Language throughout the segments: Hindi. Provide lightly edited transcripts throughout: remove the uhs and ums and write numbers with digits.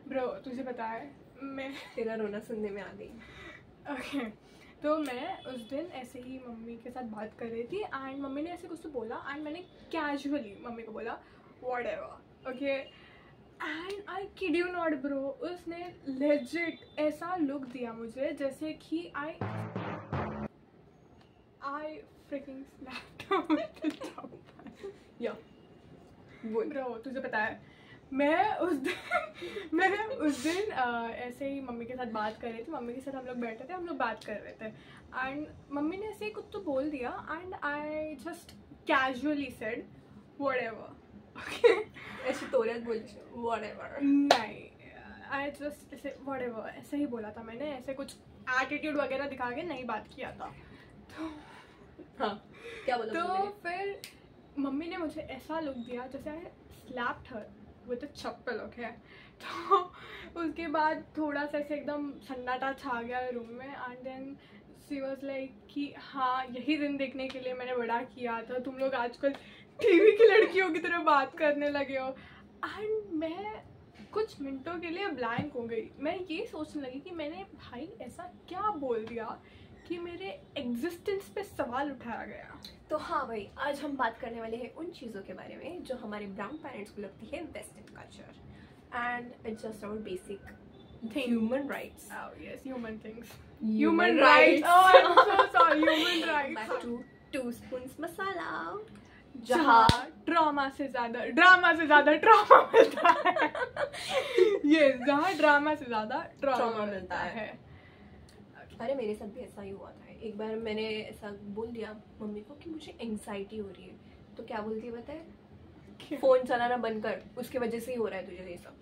ब्रो तुझे पता है मैं तेरा रोना सुनने में आ गई। ओके तो मैं उस दिन ऐसे ही मम्मी के साथ बात कर रही थी एंड मम्मी ने ऐसे कुछ तो बोला एंड मैंने कैजुअली मम्मी को बोला whatever okay and I kid you not bro, उसने लेजिट ऐसा लुक दिया मुझे जैसे कि आई फ्रिकिंग स्लैप्ड या बोल। ब्रो तुझे पता है मैं उस दिन ऐसे ही मम्मी के साथ बात कर रही थी, मम्मी के साथ हम लोग बैठे थे, हम लोग बात कर रहे थे एंड मम्मी ने ऐसे ही कुछ तो बोल दिया and I just casually said whatever okay ऐसे तोरियत बोल व्हाटएवर नहीं आई जस्ट ऐसे व्हाटएवर ऐसे ही बोला था मैंने, ऐसे कुछ एटीट्यूड वगैरह दिखा के नहीं बात किया था। तो हाँ क्या बोला? तो फिर मम्मी ने मुझे ऐसा लुक दिया जैसे I slapped her with a chappal okay. तो उसके बाद थोड़ा सा ऐसे एकदम सन्नाटा छा गया रूम में and then she was like कि हाँ यही दिन देखने के लिए मैंने बड़ा किया था, तुम लोग आजकल टीवी की लड़कियों की तरह बात करने लगे हो। एंड मैं कुछ मिनटों के लिए ब्लैंक हो गई, मैं ये सोचने लगी कि मैंने भाई ऐसा क्या बोल दिया कि मेरे एग्जिस्टेंस पे सवाल उठाया गया। तो हाँ भाई, आज हम बात करने वाले हैं उन चीज़ों के बारे में जो हमारे ब्राउन पेरेंट्स को लगती है western culture and it's just our basic human rights. Oh yes, human things. Human rights. rights. Oh, I'm so sorry. Human rights. Back to 2 spoons मसाला, जहाँ ड्रामा से ज्यादा ट्रामा मिलता है। ये जहाँ ड्रामा से ज्यादा ट्रामा मिलता है। अरे मेरे साथ भी ऐसा ही हुआ था। एक बार मैंने ऐसा बोल दिया मम्मी को कि मुझे एंग्जाइटी हो रही है, तो क्या बोलती है बताए? फोन चलाना बंद कर, उसकी वजह से ही हो रहा है तुझे ये सब।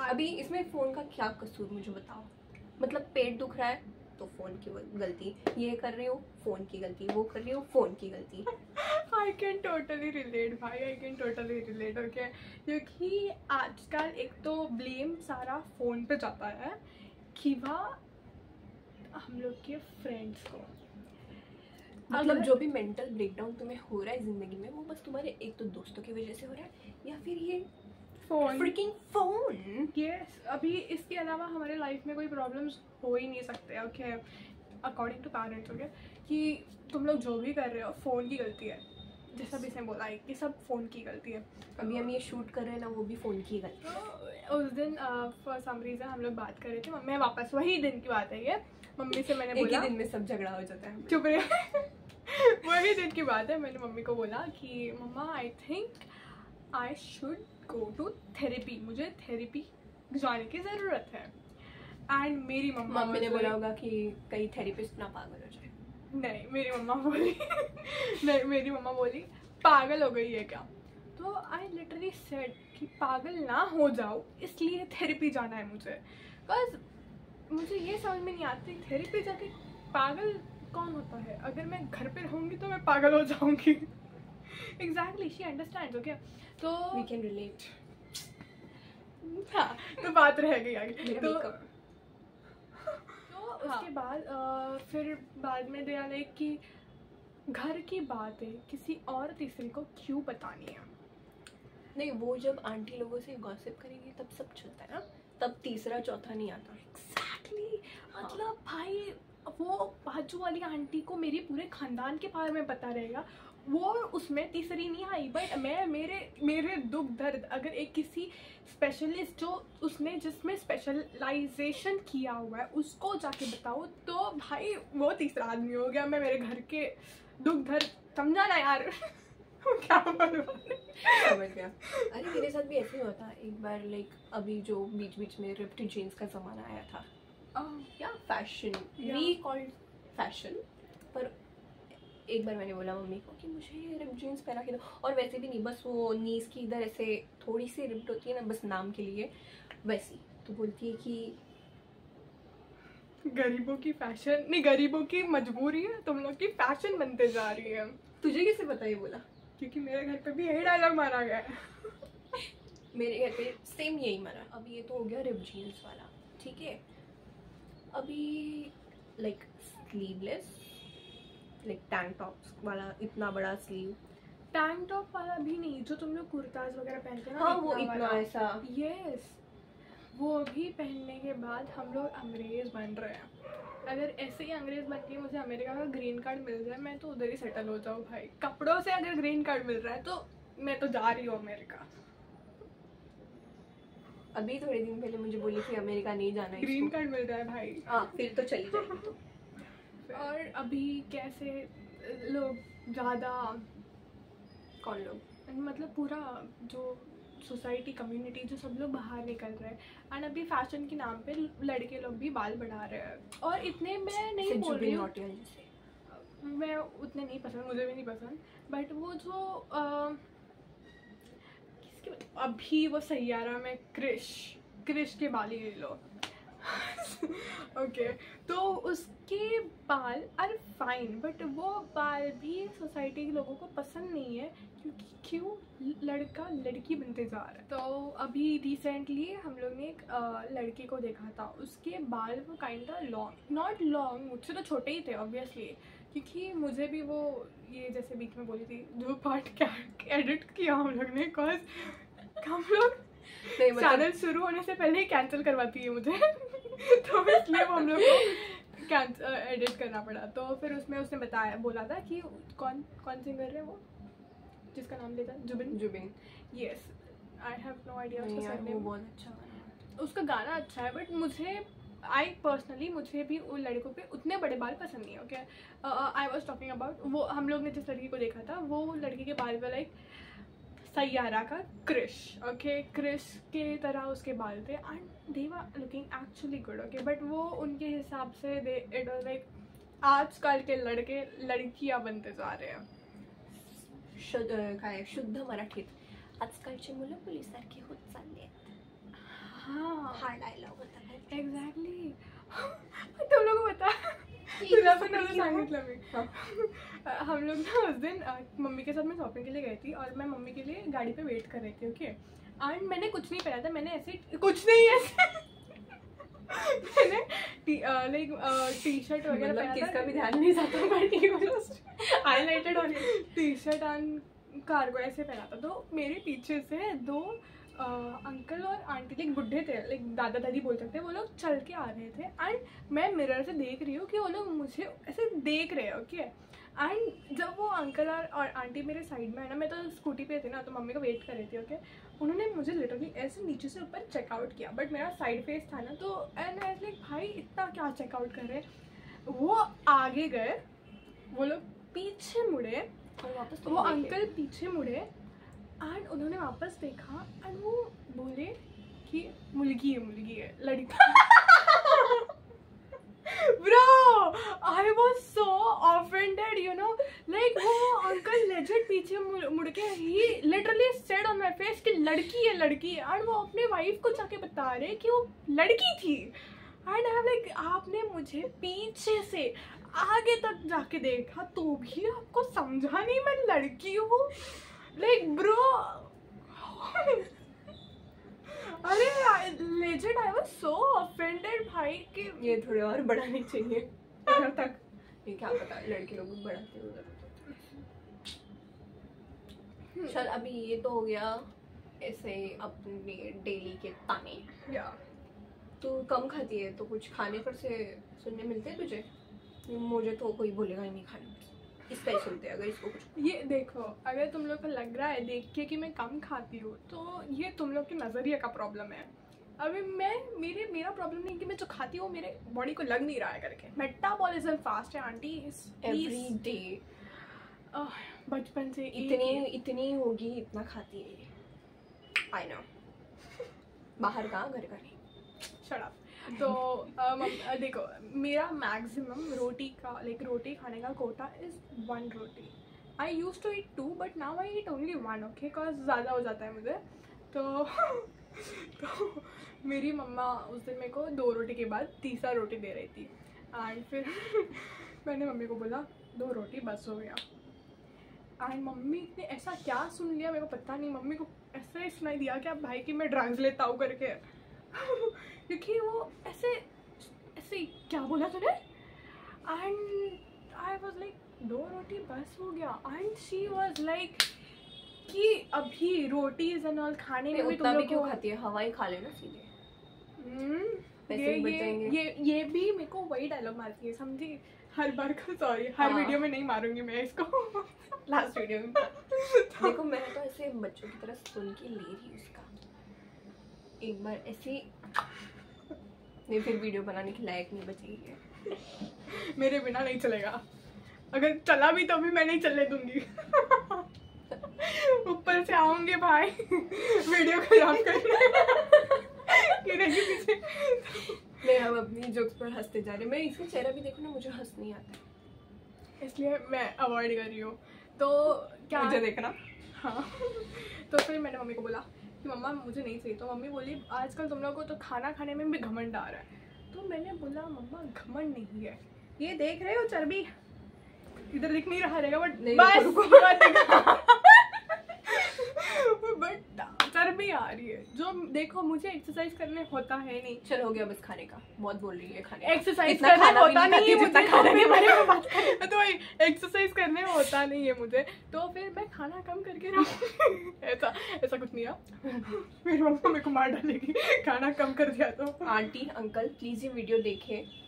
अभी इसमें फोन का क्या कसूर मुझे बताओ? मतलब पेट दुख रहा है तो फोन की गलती, ये कर रही हो फोन की गलती, वो कर रही हो फोन की गलती। I can totally relate भाई, I can totally relate okay. क्योंकि आजकल एक तो ब्लेम सारा फोन पे जाता है कि वह हम लोग के फ्रेंड्स को, मतलब जो भी मेंटल ब्रेकडाउन तुम्हें हो रहा है जिंदगी में वो बस तुम्हारे एक तो दोस्तों की वजह से हो रहा है या फिर ये फोन फ्रिकिंग फोन। यस अभी इसके अलावा हमारे लाइफ में कोई प्रॉब्लम्स हो ही नहीं सकते okay according to parents okay, कि तुम लोग जो भी कर रहे हो फ़ोन की गलती है, जैसा भी इसने बोला है कि सब फ़ोन की गलती है। अभी हम ये शूट कर रहे हैं ना, वो भी फोन की गलती है। तो उस दिन फॉर सम रीज़न हम लोग बात कर रहे थे, मैं वापस वही दिन की बात है ये, मम्मी से मैंने बोला एक ही दिन में सब झगड़ा हो जाता है। चुप रहे वही दिन की बात है, मैंने मम्मी को बोला कि mama I think I should go to therapy, मुझे थेरेपी जाने की ज़रूरत है। एंड मेरी मम्मी ने बोला होगा कि कहीं थेरेपिस्ट ना पागल हो जाए। नहीं मेरी मम्मा बोली नहीं मेरी मम्मा बोली पागल हो गई है क्या? तो आई लिटरली सेड कि पागल ना हो जाओ इसलिए थेरेपी जाना है मुझे, बिकॉज मुझे ये समझ में नहीं आती थेरेपी जाके पागल कौन होता है? अगर मैं घर पे रहूँगी तो मैं पागल हो जाऊँगी। Exactly she understands okay. तो वी कैन रिलेट। हाँ तो बात रह गई आगे। तो उसके बाद फिर बाद में दिया लाइक कि घर की बातें किसी और तीसरे को क्यों बतानी है? नहीं, वो जब आंटी लोगों से गॉसिप करेंगे तब सब चलता है ना, तब तीसरा चौथा नहीं आता। एग्जैक्टली मतलब भाई वो बाजू वाली आंटी को मेरे पूरे खानदान के बारे में पता रहेगा, वो उसमें तीसरी नहीं आई, बट मैं मेरे दुख दर्द अगर एक किसी स्पेशलिस्ट जो उसने जिसमें स्पेशलाइजेशन किया हुआ है उसको जाके बताओ तो भाई वो तीसरा आदमी हो गया। मैं मेरे घर के दुख दर्द समझा ना यार क्या बोलूं? समझ गया। अरे मेरे साथ भी ऐसे ही होता है। एक बार लाइक अभी जो बीच बीच में रिप्ड जीन्स का ज़माना आया था, या फैशन वी कॉल्ड फैशन, पर एक बार मैंने बोला मम्मी को कि मुझे रिप्ड जीन्स पहना के दो, और वैसे भी नहीं, बस वो नीज की इधर ऐसे थोड़ी सी रिप्ड होती है ना, बस नाम के लिए वैसी। तो बोलती है कि गरीबों की फैशन नहीं, गरीबों की मजबूरी है, तुम लोग की फैशन बनते जा रही है। तुझे कैसे पता ये बोला? क्योंकि मेरे घर पे भी यही डायलॉग मारा गया है। मेरे घर पे सेम यही मारा। अब ये तो हो गया रिप्ड जीन्स वाला, ठीक है। अभी like sleeveless, like tank tops वाला इतना बड़ा स्लीव, टैंक टॉप वाला भी नहीं, जो तुम लोग कुर्ताज वगैरह पहनते हैं ना, हाँ वो इतना ऐसा। यस वो भी पहनने के बाद हम लोग अंग्रेज़ बन रहे हैं। अगर ऐसे ही अंग्रेज़ बन के मुझे अमेरिका का ग्रीन कार्ड मिल जाए, मैं तो उधर ही सेटल हो जाऊँ भाई। कपड़ों से अगर ग्रीन कार्ड मिल रहा है तो मैं तो जा रही हूँ अमेरिका। अभी थोड़े दिन पहले मुझे बोली कि अमेरिका नहीं जाना है, ग्रीन कार्ड मिल रहा है भाई। हाँ फिर तो चली जाएगी तो। और अभी कैसे लोग ज़्यादा, कौन लोग? मतलब पूरा जो सोसाइटी कम्युनिटी जो सब लोग बाहर निकल रहे हैं, एंड अभी फैशन के नाम पे लड़के लोग भी बाल बढ़ा रहे हैं। और इतने मैं नहीं बोल रही हूँ, मैं उतने नहीं पसंद, मुझे भी नहीं पसंद, बट वो जो अभी वो सैयारा में क्रिश के बाल ही ले लो। ओके तो उसके बाल आर फाइन, बट वो बाल भी सोसाइटी के लोगों को पसंद नहीं है, क्योंकि क्यों लड़का लड़की बनते जा रहा है। तो अभी रिसेंटली हम लोग ने एक लड़के को देखा था, उसके बाल वो काइंड लॉन्ग, नॉट लॉन्ग, मुझसे तो छोटे ही थे ऑब्वियसली, क्योंकि मुझे भी वो ये जैसे बीच में बोली थी जो पार्ट क्या एडिट किया हम लोग ने, बिकॉज हम लोग चैनल शुरू होने से पहले ही कैंसिल करवाती है मुझे तो इसलिए वो हम लोग को एडिट करना पड़ा। तो फिर उसमें उसने बोला था कि कौन सिंगर है वो जिसका नाम लेता है, Zubin. Yes, I have no idea उसका सरनेम। बहुत अच्छा उसका गाना अच्छा है, बट मुझे मुझे भी उन लड़कों पे उतने बड़े बाल पसंद नहीं है। Okay, I was talking about वो हम लोग ने जिस लड़की को देखा था, वो लड़की के बाल पे लाइक सैयारा का क्रिश, ओके, क्रिश के तरह उसके बाल थे, and they were looking actually good. Okay, but वो उनके हिसाब से इट वाज लाइक आजकल के लड़के लड़कियां बनते जा रहे हैं। शुद्ध मराठीत आजकालची मुलं पोलिसारखी होत चालली आहेत। हाँ, हा डायलॉग होता है एक्झॅक्टली। तुम लोग को पता तुला पण नव्हतं सांगितलं मी। हम लोग ना उस दिन मम्मी के साथ मैं शॉपिंग के लिए गई थी, और मैं मम्मी के लिए गाड़ी पे वेट कर रही थी। ओके, एंड मैंने कुछ नहीं पहना था, मैंने ऐसे कुछ नहीं ऐसे मैंने लाइक टी शर्ट वगैरह पहना था, किसका भी ध्यान नहीं जाता, हाईलाइटेड और टी शर्ट एंड कार्गो ऐसे पहना था। तो मेरे पीछे से दो अंकल और आंटी लाइक बुढ़े थे, लाइक दादा दादी बोल सकते हैं, वो लोग चल के आ रहे थे, एंड मैं मिरर से देख रही हूँ कि वो लोग मुझे ऐसे देख रहे हैं। ओके, एंड जब वो अंकल और आंटी मेरे साइड में है ना, मैं तो स्कूटी पे थी ना, तो मम्मी को वेट कर रही थी। ओके, उन्होंने मुझे लिटरली ऐसे नीचे से ऊपर चेकआउट किया, बट मेरा साइड फेस था ना, तो एंड आई लाइक भाई इतना क्या चेकआउट कर रहे हैं। वो आगे गए, वो लोग पीछे मुड़े, और वापस वो अंकल पीछे मुड़े, एंड उन्होंने वापस देखा, एंड वो बोले कि मुलगी है लड़का। Bro, I was so offended, you know, like वो अंकल लेजिट पीछे मुड़ के he literally said on my face कि लड़की है, और वो अपने वाइफ को जाके बता रहे कि वो लड़की थी, एंड आई लाइक आपने मुझे पीछे से आगे तक जाके देखा तो भी आपको समझा नहीं मैं लड़की हूँ, लाइक ब्रो। अरे legit I was so offended भाई कि ये थोड़े और बढ़ाने चाहिए इधर तक। ये क्या पता लड़के लोग बढ़ाते हैं उधर। चल अभी ये तो हो गया ऐसे अपने डेली के ताने। या तू कम खाती है तो कुछ खाने पर से सुनने मिलते हैं तुझे? मुझे तो कोई बोलेगा ही नहीं खाने पर, इसका ही सुनते हैं। अगर इसको कुछ ये देखो, अगर तुम लोग को लग रहा है देख के कि मैं कम खाती हूँ, तो ये तुम लोग के नज़रिए का प्रॉब्लम है। अभी मेरा प्रॉब्लम नहीं कि मैं जो खाती हूँ मेरे बॉडी को लग नहीं रहा है करके। मेटाबॉलिज्म फास्ट है आंटी, एवरी डे बचपन से इतनी होगी, इतना खाती है। आई नो, बाहर का घर का नहीं। Shut up. तो देखो, मेरा मैक्सिमम रोटी का रोटी खाने का कोटा इज़ 1 रोटी। I use to eat 2, but now I eat only 1। Okay, because ज़्यादा हो जाता है मुझे। तो मेरी मम्मा उस दिन मेरे को 2 रोटी के बाद तीसरा रोटी दे रही थी, एंड फिर मैंने मम्मी को बोला 2 रोटी बस हो गया, एंड मम्मी ने ऐसा क्या सुन लिया मेरे को पता नहीं। मम्मी को ऐसा ही सुनाई दिया कि आप भाई की मैं ड्रग्स लेता हूँ करके क्योंकि वो ऐसे क्या बोला तूने, एंड आई वाज लाइक 2 रोटी बस हो गया, एंड शी वाज लाइक कि अभी रोटीज एंड ऑल खाने में भी तुम लोग क्यों खाती है? हवा ही खा लेना सीधे। पैसे भी बच जाएंगे। ये भी मेरे को वही डायलॉग मारती है, समझी, हर बार का। सॉरी, हर वीडियो में नहीं मारूंगी मैं इसको। लास्ट वीडियो में देखो, मैं तो ऐसे बच्चों की तरह सुन के ले रही हूँ उसका। एक बार ऐसे नहीं, फिर वीडियो बनाने के लायक नहीं बचेगी। मेरे बिना नहीं चलेगा, अगर चला भी तो भी मैं नहीं चलने दूंगी। ऊपर से आऊंगे भाई वीडियो खराब करने पीछे। नहीं, हम अपनी जोक्स पर हंसते जा रहे हैं। मैं इसका चेहरा भी देखो ना, मुझे हंस नहीं आता, इसलिए मैं अवॉइड कर रही हूँ। तो क्या मुझे देखना। हाँ। तो फिर मैंने मम्मी को बोला कि मम्मा मुझे नहीं चाहिए। तो मम्मी बोली आजकल तुम लोगों को तो खाना खाने में भी घमंड आ रहा है। तो मैंने बोला मम्मा घमंड नहीं है, ये देख रहे हो चर्बी, इधर दिख नहीं रहा रहेगा बट बट चर्बी आ रही है। जो देखो, मुझे एक्सरसाइज करने होता है नहीं। चलो हो गया बस खाने का, बहुत बोल रही है खाने। एक्सरसाइज करने होता नहीं है मुझे, खाने के बारे में बात करें तो एक्सरसाइज करने होता नहीं है मुझे, तो फिर मैं खाना कम करके रहूँगी। ऐसा कुछ नहीं है। मेरी मम्मा मेरे को मार डालेगी खाना कम कर दिया तो। आंटी अंकल प्लीज ये वीडियो देखें।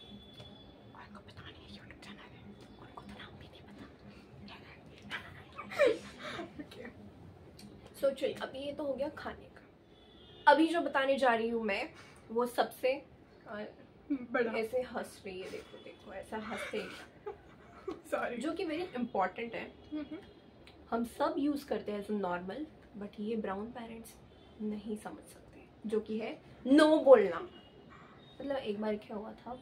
सो चलिए, अभी ये तो हो गया खाने का। अभी जो बताने जा रही हूँ मैं, वो सबसे बड़ा ऐसे हंस रही है, देखो देखो ऐसा हंसते सॉरी, जो कि वेरी इम्पोर्टेंट है। हम सब यूज करते हैं एज नॉर्मल, बट ये ब्राउन पेरेंट्स नहीं समझ सकते, जो कि है नो बोलना। मतलब एक बार क्या हुआ था,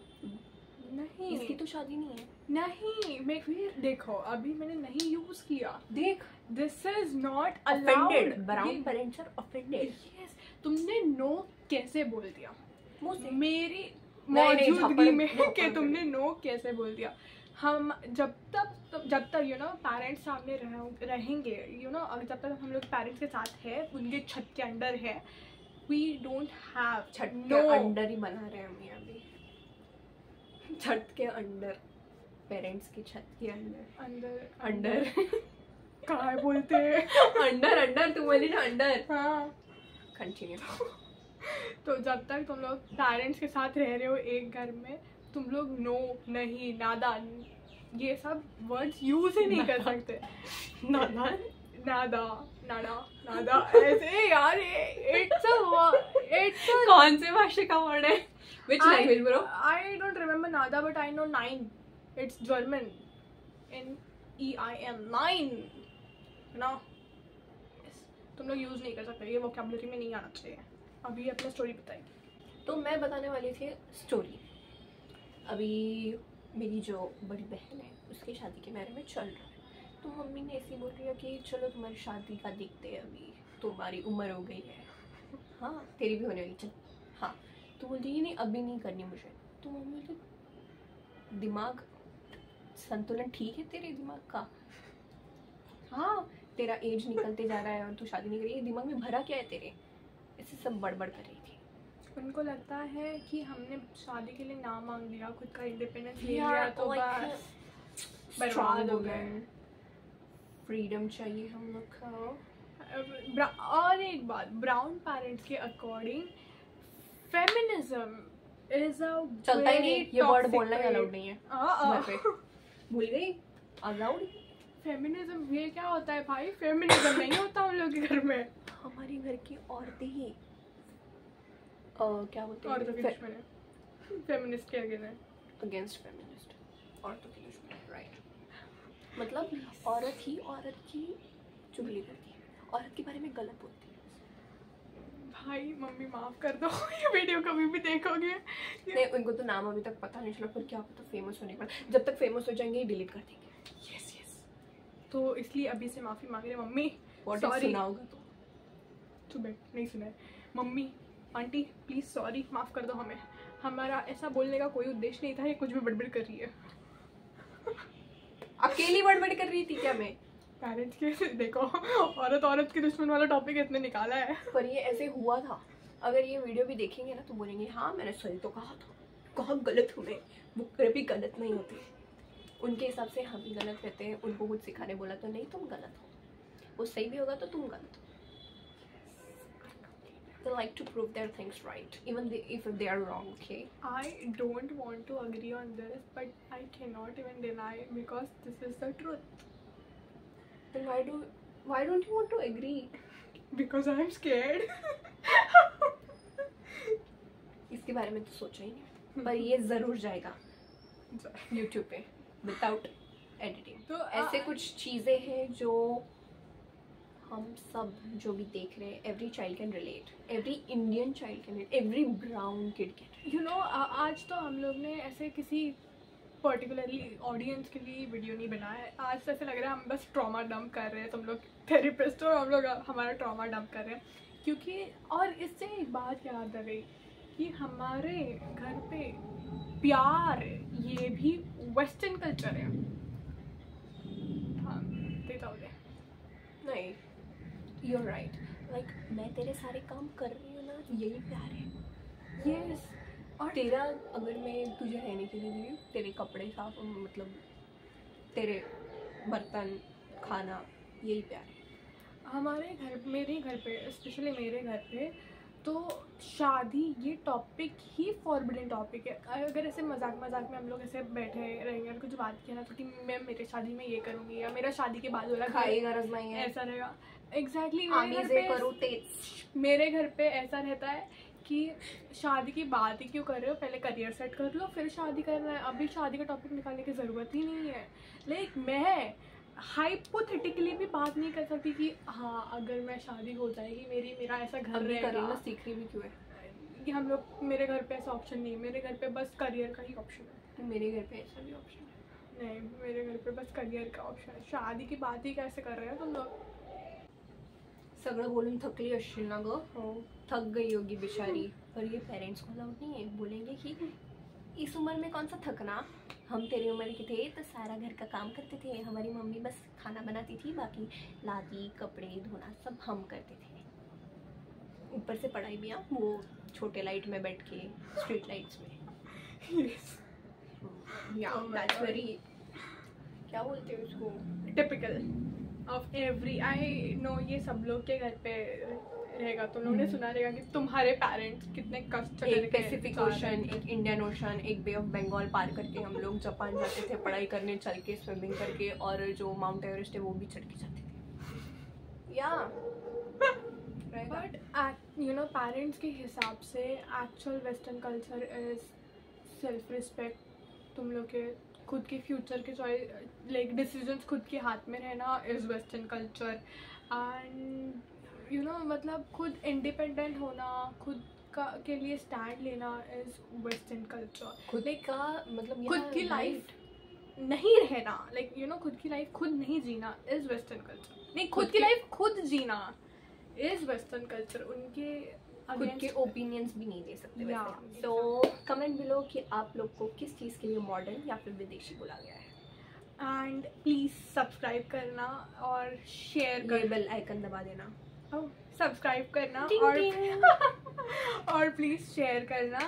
नहीं इसकी तो शादी नहीं है। नहीं, मैं फिर देखो, अभी मैंने नहीं यूज किया। देख, this is not offended, allowed. Brown parents are offended. Yes, तुमने नो कैसे बोल दिया मुझसे मेरी नहीं, मौजूदगी में झापड़ कि तुमने नो कैसे बोल दिया। हम जब तक यू नो पेरेंट्स सामने रहेंगे, यू नो, जब तक हम लोग पेरेंट्स के साथ है, उनके छत के अंडर है, वी डोंट हैव छत के अंडर ही बना रहे हैं हम यहाँ भी। छत के अंडर, पेरेंट्स की छत के अंदर अंडर कहाँ बोलते हैं अंडर अंडर, तू बोली ना अंडर। हाँ, कंटिन्यू। तो जब तक तुम लोग पेरेंट्स के साथ रह रहे हो एक घर में, तुम लोग नो, नहीं, नादा, ये सब वर्ड्स यूज ही नहीं कर सकते। नादा, नादा, नाडा, नादा, ऐसे यार, इट्स कौन से भाषा का वर्ड है? Which language bro? I don't remember nada, but I know nine. It's German. N-E-I-N, nine. ना, तुम लोग यूज नहीं कर सकते, ये वोकैबुलरी में नहीं आना चाहिए। अभी अपना स्टोरी बताएगी। तो मैं बताने वाली थी स्टोरी। अभी मेरी जो बड़ी बहन है, उसकी शादी के बारे में चल रहा है। तो मम्मी ने ऐसे बोल रही है कि चलो तुम्हारी शादी का देखते हैं, अभी तुम्हारी उम्र हो गई है। हाँ, तेरी भी होने वाली, चल। हाँ, तो बोलती है नहीं अभी नहीं करनी मुझे। तो मम्मी बोलती दिमाग संतुलन ठीक है तेरे दिमाग का? हाँ, तेरा एज निकलते जा रहा है और तू शादी नहीं करी, ये दिमाग में भरा क्या है तेरे? ऐसे सब बड़बड़ कर रही थी। उनको लगता है कि हमने शादी के लिए ना मांग लिया, खुद का इंडिपेंडेंस ले लिया तो बस बर्बाद हो गए। फ्रीडम चाहिए हम लोग को। और एक बात, ब्राउन पेरेंट्स के अकॉर्डिंग फेमिनिज्म इज अ चलता ही नहीं, ये वर्ड बोलना ही अलाउड नहीं है घर पे। भूल गई, अलाउड। फेमिनिज्म ये क्या होता है भाई? फेमिनिज्म नहीं होता उन लोगों के घर में। हमारे घर की औरतें ही क्या बोलते हैं, औरतों के दुश्मन है, फेमिनिस्ट के अगेंस्ट फेमिनिस्ट, औरतों के दुश्मन, राइट। मतलब औरत ही औरत की चुगली करती है, औरत के बारे में गलत बोलती है। भाई मम्मी माफ कर दो, ये वीडियो कभी भी देखोगे। नहीं, उनको तो नाम अभी तक पता नहीं चला, फिर क्या पता फेमस होने पर, जब तक फेमस हो जाएंगे डिलीट कर देंगे। यस यस, तो इसलिए अभी से माफी मांग रहे मम्मी। सॉरी सुना होगा तो सुबह नहीं सुना है। मम्मी, आंटी प्लीज सॉरी, माफ कर दो हमें, हमारा ऐसा बोलने का कोई उद्देश्य नहीं था, ये कुछ भी बड़बड़ कर रही है। अकेली बड़बड़ कर रही थी क्या मैं? पेरेंट्स के देखो, औरत के दुश्मन वाला टॉपिक इतने निकाला है, पर ये ऐसे हुआ था। अगर ये वीडियो भी देखेंगे ना तो बोलेंगे हाँ मैंने सही तो कहा था, कहाँ गलत हूँ मैं। वो कभी गलत नहीं होती, उनके हिसाब से हम ही गलत रहते हैं। उनको कुछ सिखाने बोला तो नहीं तुम गलत हो, वो सही भी होगा तो तुम गलत हो। they like to prove their things right, even if they are wrong. Okay, I don't want to agree on this, but I cannot even deny it because this is the truth. Then why don't you want to agree? Because I'm scared. इसके बारे में तो सोचा ही नहीं, पर ये जरूर जाएगा YouTube पे विदाउट एडिटिंग. तो ऐसे कुछ चीज़ें हैं जो हम सब जो भी देख रहे हैं, every child can relate, every Indian child can relate, every brown kid can. You know आज तो हम लोग ने ऐसे किसी पर्टिकुलरली ऑडियंस के लिए वीडियो नहीं बनाया है. आज तो ऐसे लग रहा है हम बस ट्रॉमा डंप कर रहे हैं. तुम लोग थेरेपिस्ट हो, हम लोग हमारा ट्रॉमा डंप कर रहे हैं. क्योंकि और इससे एक बात याद आ गई कि हमारे घर पे प्यार ये भी वेस्टर्न कल्चर है. हाँ देता हो नहीं, you're right. Like मैं तेरे सारे काम कर रही हूँ ना, यही प्यार है. यस. और तेरा अगर मैं तुझे रहने के लिए भी तेरे कपड़े साफ, मतलब तेरे बर्तन, खाना, यही प्यार है. हमारे घर, मेरे घर पे, स्पेशली मेरे घर पे तो शादी ये टॉपिक ही फॉरबिडन टॉपिक है. अगर ऐसे मजाक मजाक में हम लोग ऐसे बैठे रहेंगे और कुछ बात किया ना तो कि मैं मेरे शादी में ये करूँगी या मेरा शादी के बाद वाला खाएगा रज़माई है, ऐसा रहेगा. एग्जैक्टली. मेरे घर पे ऐसा रहता है कि शादी की बात ही क्यों कर रहे हो, पहले करियर सेट कर लो फिर शादी करना है. अभी शादी का टॉपिक निकालने की ज़रूरत ही नहीं है. लाइक मैं हाइपोथेटिकली भी बात नहीं कर सकती कि हाँ अगर मैं शादी हो जाएगी मेरा ऐसा घर रहेगा. सीख रही भी क्यों है कि हम लोग, मेरे घर पे ऐसा ऑप्शन नहीं है. मेरे घर पे बस करियर का ही ऑप्शन है. मेरे घर पे ऐसा भी ऑप्शन है. नहीं, मेरे घर पे बस करियर का ऑप्शन है. शादी की बात ही कैसे कर रहे हो तुम लोग. सगळं बोलून थकली असशील ना ग. थक गई होगी बेचारी. पर ये पेरेंट्स को अलाउड नहीं है. बोलेंगे कि इस उम्र में कौन सा थकना, हम तेरी उम्र के थे तो सारा घर का काम करते थे, हमारी मम्मी बस खाना बनाती थी, बाकी लादी कपड़े धोना सब हम करते थे. ऊपर से पढ़ाई भी, वो छोटे लाइट में बैठ के स्ट्रीट लाइट्स में. या दैट्स वेरी, क्या बोलते हैं उसको, typical of every. I know ये सब लोग के घर पे रहेगा. तुम लोगों ने सुना रहेगा कि तुम्हारे पेरेंट्स कितने कष्ट करके, एक पैसिफिक ओशन, एक इंडियन ओशन, एक बे ऑफ बंगाल पार करके हम लोग जापान जाते थे पढ़ाई करने, चल के स्विमिंग करके, और जो माउंट एवरेस्ट है वो भी चढ़ के जाते थे. या बट यू नो पेरेंट्स के हिसाब से actual western culture is self respect. तुम लोग के खुद के फ्यूचर के चॉइस, लाइक डिसीजंस खुद के हाथ में रहना is western culture. And you know मतलब खुद इंडिपेंडेंट होना, खुद का के लिए स्टैंड लेना इज़ वेस्टर्न कल्चर. खुद का मतलब खुद की लाइफ नहीं रहना, लाइक यू नो खुद की लाइफ खुद नहीं जीना इज़ वेस्टर्न कल्चर. नहीं, खुद की लाइफ खुद जीना इज़ वेस्टर्न कल्चर. उनके खुद के ओपिनियंस भी नहीं दे सकते. सो कमेंट बिलो कि आप लोग को किस चीज़ के लिए मॉडर्न या फिर विदेशी बोला गया है. एंड प्लीज़ सब्सक्राइब करना और शेयर कर, बेल आइकन दबा देना, सब्सक्राइब करना और प्लीज़ शेयर करना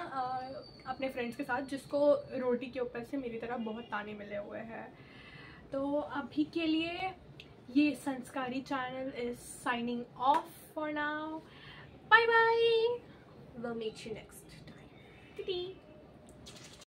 अपने फ्रेंड्स के साथ जिसको रोटी के ऊपर से मेरी तरह बहुत ताने मिले हुए हैं. तो अभी के लिए ये संस्कारी channel is signing off for now. Bye bye. We'll meet you next time. Tee-tee.